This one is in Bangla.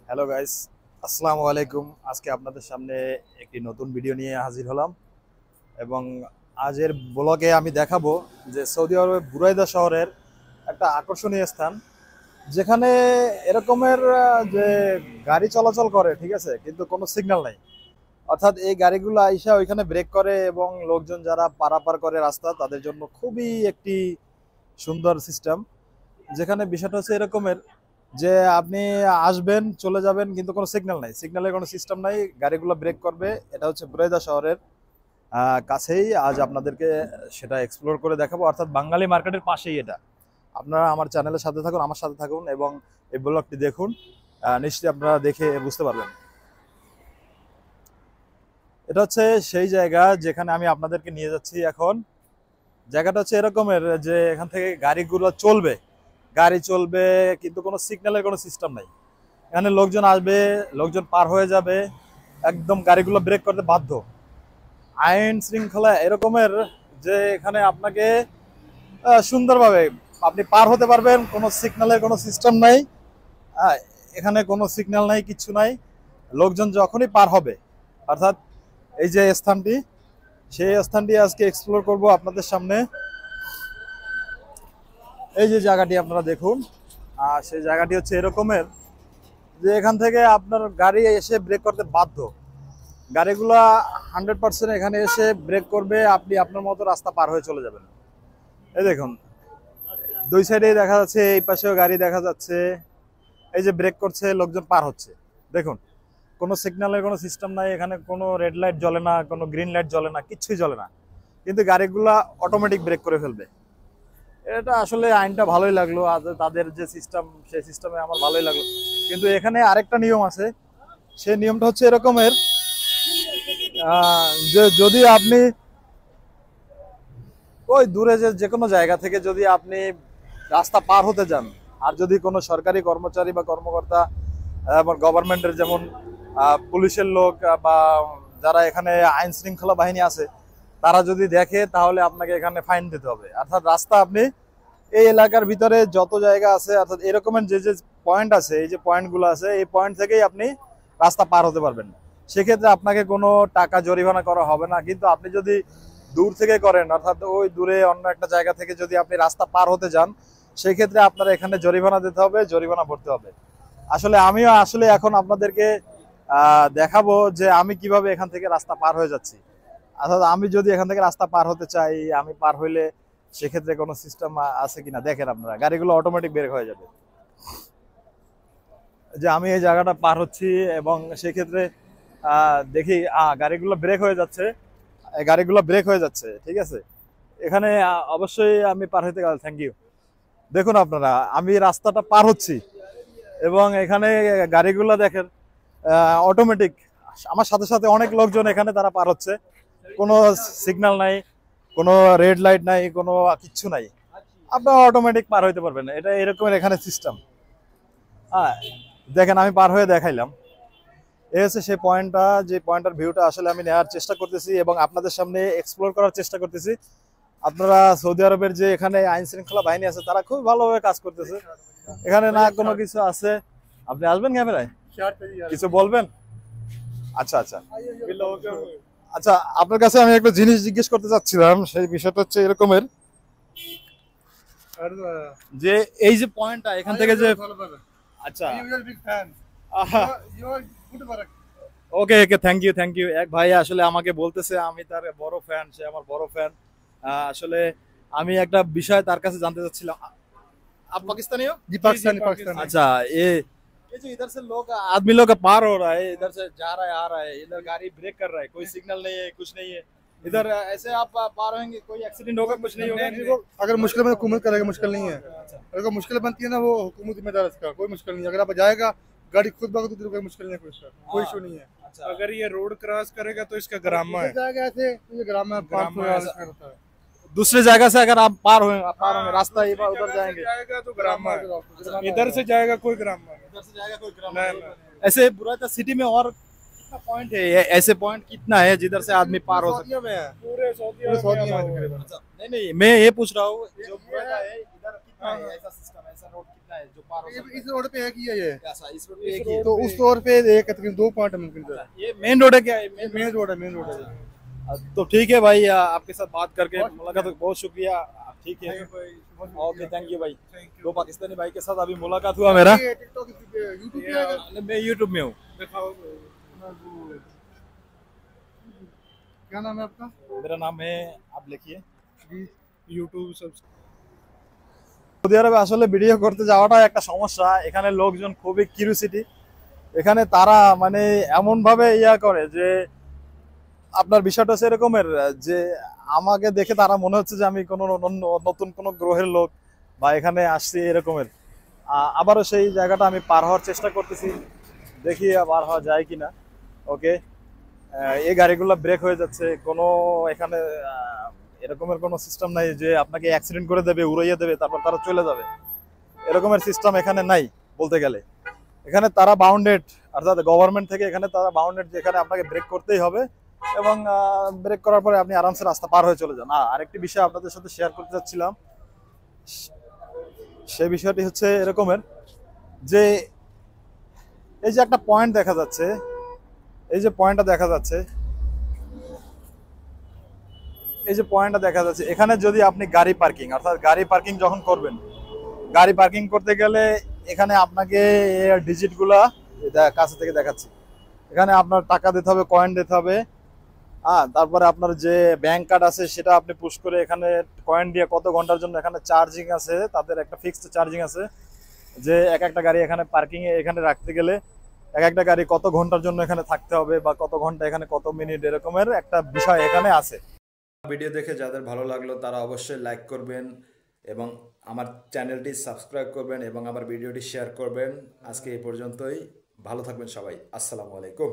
হ্যালো গাইস, আসসালামু আলাইকুম। আজকে আপনাদের সামনে একটি নতুন ভিডিও নিয়ে হাজির হলাম এবং আজের ব্লগে আমি দেখাবো যে সৌদি আরবের বুরাইদা শহরের একটা আকর্ষণীয় স্থান, যেখানে এরকমের যে গাড়ি চলাচল করে, ঠিক আছে, কিন্তু কোনো সিগন্যাল নাই। অর্থাৎ এই গাড়িগুলো আইসা ওইখানে ব্রেক করে এবং লোকজন যারা পারাপার করে রাস্তা, তাদের জন্য খুবই একটি সুন্দর সিস্টেম। যেখানে বিষয়টা হচ্ছে এরকমের যে আপনি আসবেন, চলে যাবেন, কিন্তু কোনো সিগন্যাল নাই, সিগন্যালের কোনো সিস্টেম নাই, গাড়িগুলো ব্রেক করবে। এটা হচ্ছে বুরাইদা শহরের কাছেই। আজ আপনাদেরকে সেটা এক্সপ্লোর করে দেখাবো, অর্থাৎ বাঙালি মার্কেটের পাশেই এটা। আপনারা আমার চ্যানেলের সাথে থাকুন, আমার সাথে থাকুন এবং এই ব্লগটি দেখুন। নিশ্চয়ই আপনারা দেখে বুঝতে পারবেন। এটা হচ্ছে সেই জায়গা যেখানে আমি আপনাদেরকে নিয়ে যাচ্ছি এখন। জায়গাটা হচ্ছে এরকমের যে এখান থেকে গাড়িগুলো চলবে, গাড়ি চলবে, কিন্তু কোনো সিগন্যালের কোনো সিস্টেম নাই। এখানে লোকজন আসবে, লোকজন পার হয়ে যাবে, একদম গাড়িগুলো ব্রেক করতে বাধ্য। আইন শৃঙ্খলা এরকমের যে এখানে আপনাকে সুন্দরভাবে আপনি পার হতে পারবেন, কোনো সিগন্যালের কোনো সিস্টেম নাই। আহ, এখানে কোনো সিগন্যাল নাই, কিচ্ছু নাই। লোকজন যখনই পার হবে, অর্থাৎ এই যে স্থানটি, সেই স্থানটি আজকে এক্সপ্লোর করব আপনাদের সামনে। এই যে জায়গাটি আপনারা দেখুন, আর সেই জায়গাটি হচ্ছে এরকমের যে এখান থেকে আপনার গাড়ি এসে ব্রেক করতে বাধ্য। গাড়িগুলা 100% এখানে এসে ব্রেক করবে, আপনি আপনার মতো রাস্তা পার হয়ে চলে যাবেন। এই দেখুন, দুই সাইডে দেখা যাচ্ছে, এই পাশেও গাড়ি দেখা যাচ্ছে। এই যে ব্রেক করছে, লোকজন পার হচ্ছে। দেখুন, কোনো সিগন্যালের কোনো সিস্টেম নাই, এখানে কোনো রেড লাইট জ্বলে না, কোনো গ্রিন লাইট জ্বলে না, কিচ্ছুই জ্বলে না, কিন্তু গাড়িগুলা অটোমেটিক ব্রেক করে ফেলবে। এটা আসলে আইনটা ভালোই লাগলো, আর তাদের যে সিস্টেম, সেই সিস্টেমে আমার ভালোই লাগলো। কিন্তু এখানে আরেকটা নিয়ম আছে। সেই নিয়মটা হচ্ছে এরকমের যে যদি আপনি ওই দূরে যে কোনো জায়গা থেকে যদি আপনি রাস্তা পার হতে যান, আর যদি কোনো সরকারি কর্মচারী বা কর্মকর্তা, গভর্নমেন্টের যেমন পুলিশের লোক বা যারা এখানে আইন শৃঙ্খলা বাহিনী আছে, তারা যদি দেখে, তাহলে আপনাকে এখানে ফাইন দিতে হবে। অর্থাৎ রাস্তা আপনি এই এলাকার ভিতরে যত জায়গা আছে, অর্থাৎ এরকমের যে যে পয়েন্ট আছে, এই যে পয়েন্টগুলো আছে, এই পয়েন্ট থেকেই আপনি রাস্তা পার হতে পারবেন। সেক্ষেত্রে আপনাকে কোনো টাকা জরিমানা করা হবে না। কিন্তু আপনি যদি দূর থেকে করেন, অর্থাৎ ওই দূরে অন্য একটা জায়গা থেকে যদি আপনি রাস্তা পার হতে যান, সেই ক্ষেত্রে আপনার এখানে জরিমানা দিতে হবে, জরিমানা ভরতে হবে। আমিও এখন আপনাদেরকে দেখাবো যে আমি কিভাবে এখান থেকে রাস্তা পার হয়ে যাচ্ছি। অর্থাৎ আমি যদি এখান থেকে রাস্তা পার হতে চাই, আমি পার হইলে সেক্ষেত্রে কোনো সিস্টেম আছে কিনা দেখেন আপনারা। গাড়িগুলো অটোমেটিক বের হয়ে যাবে। যে আমি এই জায়গাটা পার হচ্ছি এবং সেক্ষেত্রে দেখি গাড়িগুলো ব্রেক হয়ে যাচ্ছে, গাড়িগুলো ব্রেক হয়ে যাচ্ছে, ঠিক আছে। এখানে অবশ্যই আমি পার হতে গেলে থ্যাংক ইউ। দেখুন আপনারা, আমি রাস্তাটা পার হচ্ছি এবং এখানে গাড়িগুলো দেখেন অটোমেটিক। আমার সাথে সাথে অনেক লোকজন এখানে তারা পার হচ্ছে, কোনো সিগন্যাল নাই, কোনো রেড লাইট নাই, কোনো কিচ্ছু নাই। আপনারা অটোমেটিক পার হইতে পারবেন, এটা এরকমের এখানে সিস্টেম। হ্যাঁ, দেখেন আমি পার হয়ে দেখাইলাম। এই হচ্ছে সেই পয়েন্টটা, যে পয়েন্টার ভিউটা আসলে আমি নেওয়ার চেষ্টা করতেছি এবং আপনাদের সামনে এক্সপ্লোর করার চেষ্টা করতেছি। আপনারা সৌদি আরবের যে এখানে আইন শৃঙ্খলা বাহিনী আছে, তারা খুব ভালোভাবে কাজ করতেছে। এখানে না কোনো কিছু আছে। আপনি আসবেন ক্যামেরায়, কিছু বলবেন? আচ্ছা আচ্ছা আচ্ছা, আপনার কাছে আমি একটা জিনিস জিজ্ঞেস করতে চাচ্ছিলাম। সেই বিষয়টা হচ্ছে এরকমের যে এই যে পয়েন্টটা এখান থেকে যে, আচ্ছা, ওকে ওকে, থ্যাংক ইউ থ্যাংক ইউ। এক ভাই আসলে আমাকে বলতেছে আমি তার বড় ফ্যান, সে আমার বড় ফ্যান। আসলে আমি একটা বিষয় তার কাছে জানতে চাচ্ছিলাম। आप पाकिस्तानी हो? जी पाकिस्तानी पाकिस्तानी अच्छा, ये जो इधर से लोग आदमी लोग पार हो रहा है, इधर से जा रहा है, आ रहा है, इधर गाड़ी ब्रेक कर रहा है, कोई सिग्नल नहीं है, कुछ नहीं है। इधर ऐसे आप पार होंगे, कोई एक्सीडेंट होगा, कुछ नहीं होगा? वो अगर मुश्किल में हुकूमत करेगा, मुश्किल नहीं है। अगर कोई मुश्किल बनती है ना, वो हुकूमत जिम्मेदार है इसका, कोई मुश्किल नहीं है। अगर आप जाएगा गाड़ी खुद ब खुद उधर, कोई मुश्किल नहीं है, कोई इसका कोई इशू नहीं है। अच्छा, अगर ये रोड क्रॉस करेगा तो इसका ग्रामा है। जाएगा ऐसे तो ये ग्राम में ग्राम में ऐसा होता है। दूसरे जगह से अगर आप पार होंगे रास्ता ये उधर जाएंगे, जाएगा तो ग्रामा है, इधर से जाएगा कोई ग्रामा है। इधर से जाएगा कोई ग्राम नहीं, नहीं। ऐसे बुरादा सिटी में और कितना पॉइंट है, ऐसे पॉइंट कितना है जिधर से आदमी पार हो सकता सऊदीया में है, पूरे सऊदी पूरे सऊदीया में अरब तकरीबन। है? नहीं नहीं, मैं ये पूछ रहा हूँ, जो बुरादा है इधर कितना ऐसा सिस्टम ऐसा रोड कितना है जो पार हो सकता इस रोड पे है कि ये ऐसा इस रोड पे एक ही है तो उस रोड पे एक तकरीबन 2 पॉइंट है मुमकिन सर ये मेन रोड है क्या ये मेन रोड है मेन रोड है तो ठीक है भाई आपके साथ बात करके मुलाकात बहुत शुक्रिया ठीक है ओके थैंक यू भाई दो पाकिस्तानी भाई के साथ अभी मुलाकात हुआ मेरा ये टिकटॉक यूट्यूब पे है मैं यूट्यूब में हूँ क्या नाम है आपका मेरा नाम है आप लिखिए यूट्यूब सब সৌদি আরবে আসলে ভিডিও করতে যাওয়াটা একটা সমস্যা এখানে লোকজন খুবই কিউরিওসিটি এখানে তারা মানে এমন ভাবে করে যে আপনার বিষয়টা হচ্ছে এরকমের যে আমাকে দেখে তারা মনে হচ্ছে যে আমি কোনো নতুন কোনো গ্রহের লোক বা এখানে আসছি এরকমের আবারও সেই জায়গাটা আমি পার হওয়ার চেষ্টা করতেছি দেখি পার হওয়া যায় কিনা ওকে এই গাড়িগুলো ব্রেক হয়ে যাচ্ছে কোনো এখানে এরকমের কোনো সিস্টেম নাই যে আপনাকে অ্যাক্সিডেন্ট করে দেবে উড়াইয়ে দেবে তারপর তারা চলে যাবে এরকমের সিস্টেম এখানে নাই বলতে গেলে এখানে তারা বাউন্ডেড অর্থাৎ গভর্নমেন্ট থেকে এখানে তারা বাউন্ডেড যেখানে আপনাকে ব্রেক করতেই হবে এবং ব্রেক করার পরে আপনি আরামসে রাস্তা পার হয়ে চলে যান আরেকটি বিষয় আপনাদের সাথে শেয়ার করতে চাচ্ছিলাম সেই বিষয়টি হচ্ছে এরকমের যে এই যে একটা পয়েন্ট দেখা যাচ্ছে এই যে পয়েন্টটা দেখা যাচ্ছে এই যে পয়েন্টটা দেখা যাচ্ছে এখানে যদি আপনি গাড়ি পার্কিং অর্থাৎ গাড়ি পার্কিং যখন করবেন গাড়ি পার্কিং করতে গেলে এখানে আপনাকে ডিজিটগুলা কাছে থেকে দেখাচ্ছি এখানে আপনার টাকা দিতে হবে কয়েন দিতে হবে তারপরে আপনার যে ব্যাংক কার্ড আছে সেটা আপনি পুশ করে এখানে কয়েন দিয়ে কত ঘন্টার জন্য এখানে চার্জিং আছে তাদের একটা ফিক্সড চার্জিং আছে যে এক একটা গাড়ি এখানে পার্কিং এ এখানে রাখতে গেলে এক একটা গাড়ি কত ঘন্টার জন্য এখানে থাকতে হবে বা কত ঘন্টা এখানে কত মিনিট এরকমের একটা বিষয় এখানে আছে ভিডিও দেখে যাদের ভালো লাগলো তারা অবশ্যই লাইক করবেন এবং আমার চ্যানেলটি সাবস্ক্রাইব করবেন এবং আমার ভিডিওটি শেয়ার করবেন আজকে এই পর্যন্তই ভালো থাকবেন সবাই আসসালামু আলাইকুম